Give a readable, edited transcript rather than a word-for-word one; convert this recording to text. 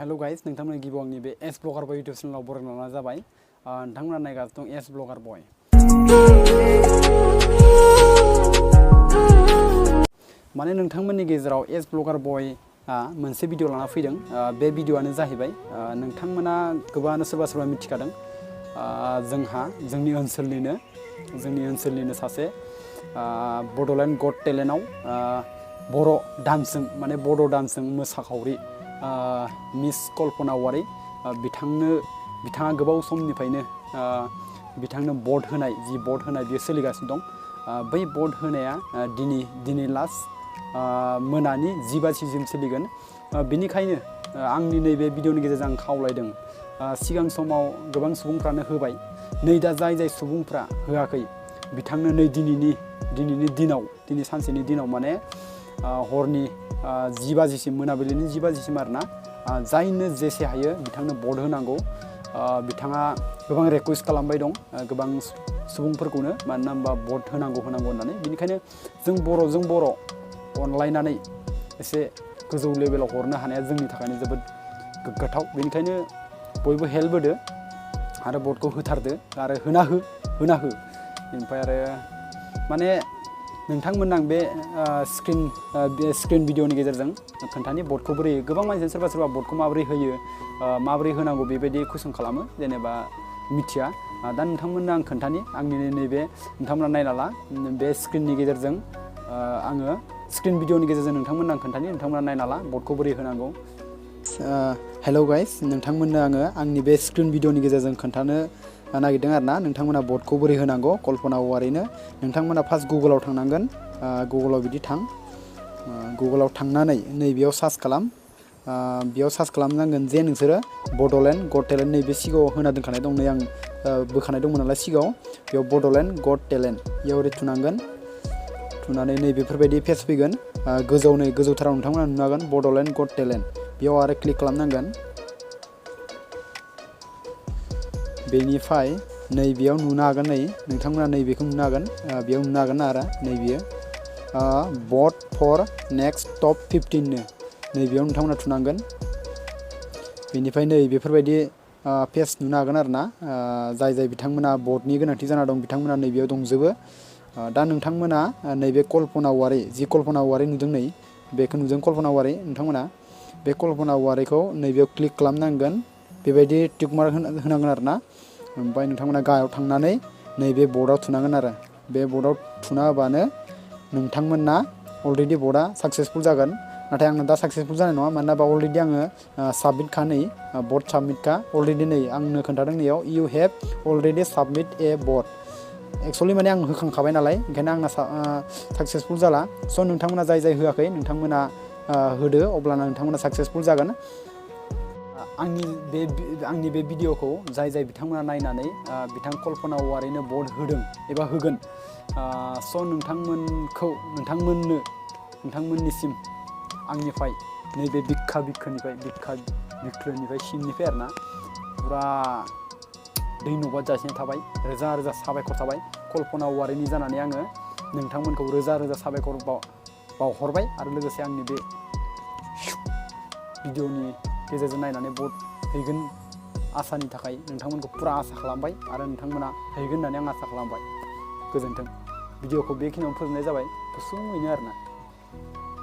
hello guys नोंथांमोन गिबियाव आंनि बे एस ब्लगार बय इउटिउब चेनेलाव बरायना जाबाय नोंथांमोना नायगासिनो दं एस ब्लगार बय माने नोंथांमोननि गेजेराव एस ब्लगार बय मोनसे भिडिअ लाना फैदों बे भिडिअआनो जाहैबाय नोंथांमोना गोबाङानो सोरबा मिथिखादों जोंहा जोंनि ओनसोलनिनो सासे बड'लेण्ड गट टेलेन्टआव बर' डान्सजों माने बड' डान्सजों मोसाखावरि मिस कल्पना वारी बिथाङा गोबाव समनिफ्रायनो बिथांनो भट होनाय बियो सोलिगासिनो दं बै भट होनाया दिनै लास्ट मोनानि 10 बाजिसिम सोलिगोन बेनिखायनो आंनि नैबे भिडिअनि गेजेरजों आं खावलायदों सिगां समाव गोबां सुबुंफ्रानो होबाय नै दा जाय सुबुंफ्रा होआखै बिथांनो नै दिनै सानसेनि दिनाव माने हरनि 10 बाजिसिम मोनाबिलिनि 10 बाजिसिम आरोना जायनो जेसे हायो बिथांनो भट होनांगौ बिथाङा गोबां रिक्वेस्ट खालामबाय दं गोबां सुबुंफोरखौनो मानोना होनबा भट होनांगौ होननानै बेनिखायनो जों बर' अनलायनानै एसे गोजौ लेभेलाव हरनो हानाया जोंनि थाखायनो जोबोद गोग्गाथाव बेनिखायनो बयबो हेल्प होदो आरो भटखौ होथारदो आरो होना हो ओमफ्राय आरो माने नोंथांमोन आं बे स्क्रिन भिडिअनि गेजेरजों खोन्थानि भटखौ बोरै गोबां मानसिया सोरबा भटखौ माबोरै होयो माबोरै होनांगौ बेबायदि कुइसन खालामो जेनेबा मिथिया दा नोंथांमोननो आं खोन्थानि आंनि नैबे नोंथांमोना नायना ला बे स्क्रिननि गेजेरजों आङो स्क्रिन भिडिअनि गेजेरजों नोंथांमोननो आं खोन्थानि नोंथांमोना नायना ला भटखौ बोरै होनांगौ हेलौ गाइस नोंथांमोननो आङो आंनि बे स्क्रिन भिडिअनि गेजेरजों खोन्थानो नागिरदों आरोना नोंथांमोना भटखौ बोरै होनांगौ कल्पना वारीनो नोंथांमोना फार्स्ट गुगोलाव थांनांगोन गुगोलाव बिदि थां गुगोलाव थांनानै नैबेयाव सार्च खालाम बेयाव सार्च खालामनांगोन जे नोंसोरो बड'लेण्ड गट टेलेन्ट नैबे सिगाङाव होना दोनखानाय दं नै आं बोखानाय दंमोन नालाय सिगाङाव बेयाव बड'लेण्ड गट टेलेन्ट बेयाव ओरै थुनांगोन थुनानै नै बेफोरबायदि पेज फैगोन गोजौथाराव नोंथांमोना नुनो हागोन बड'लेण्ड गट टेलेन्ट बेयाव आरो क्लिक खालामनांगोन बेनिफ्राय नैबेयाव नुनो हागोन नै नोंथांमोना नैबेखौ नुनो हागोन बेयाव नुनो हागोन आरो नैबेयो भट फर नेक्स्ट टप 15 नो नैबेयाव नोंथांमोना थुनांगोन बेनिफ्राय नै बेफोरबायदि पेज नुनो हागोन आरोना जाय बिथांमोना भटनि गोनांथि जाना दं बिथांमोना नैबेयाव दंजोबो दा नोंथांमोना नैबे कल्पना वारी कल्पना वारी नुदों नै बेखौ नुदों कल्पना वारी नोंथांमोना बे कल्पना वारीखौ नैबेयाव क्लिक खालामनांगोन बेबायदि टिक मार्क होनांगोन आरोना ओमफ्राय नोंथांमोना गाहायाव थांनानै नैबे भटआव थुनांगोन आरो बे भटआव थुना होबानो नोंथांमोना अलरेडि भटआ साक्सेसफुल जागोन नाथाय आंना दा साक्सेसफुल जानाय नङा मानोना बा अलरेडि आङो साबमिटखा नै भट साबमिटखा अलरेडि नै आंनो खोन्थादों नैयाव इउ हेभ अलरेडि साबमिट ए भट एक्सुवेलि माने आं होखांखाबाय नालाय ओंखायनो आंना साक्सेसफुल जाला स' नोंथांमोना जाय होआखै नोंथांमोना होदो अब्लाना नोंथांमोना साक्सेसफुल जागोन आंनि बे भिडिअखौ जाय बिथांमोना नायनानै बिथां कल्पना वारीनो भट होदों एबा होगोन स' नोंथांमोननिसिम आंनिफ्राय नैबे बिख्लोनिफ्राय सिंनिफ्राय आरोना पुरा धन्यबाद जासिनाय थाबाय रोजा साबायखर थाबाय कल्पना वारीनि जानानै आङो नोंथांमोनखौ रोजा साबायखर बावहरबाय आरो लोगोसे आंनि बे भिडिअनि गेजेरजों नायनानै भट हैगोन आसानि थाखाय नोंथांमोनखौ पुरा आसा खालामबाय आरो नोंथांमोना हैगोन होननानै आं आसा खालामबाय गोजोन्थों भिडिअखौ बेखिनियावनो फोजोबनाय जाबाय गुसुङैनो आरोना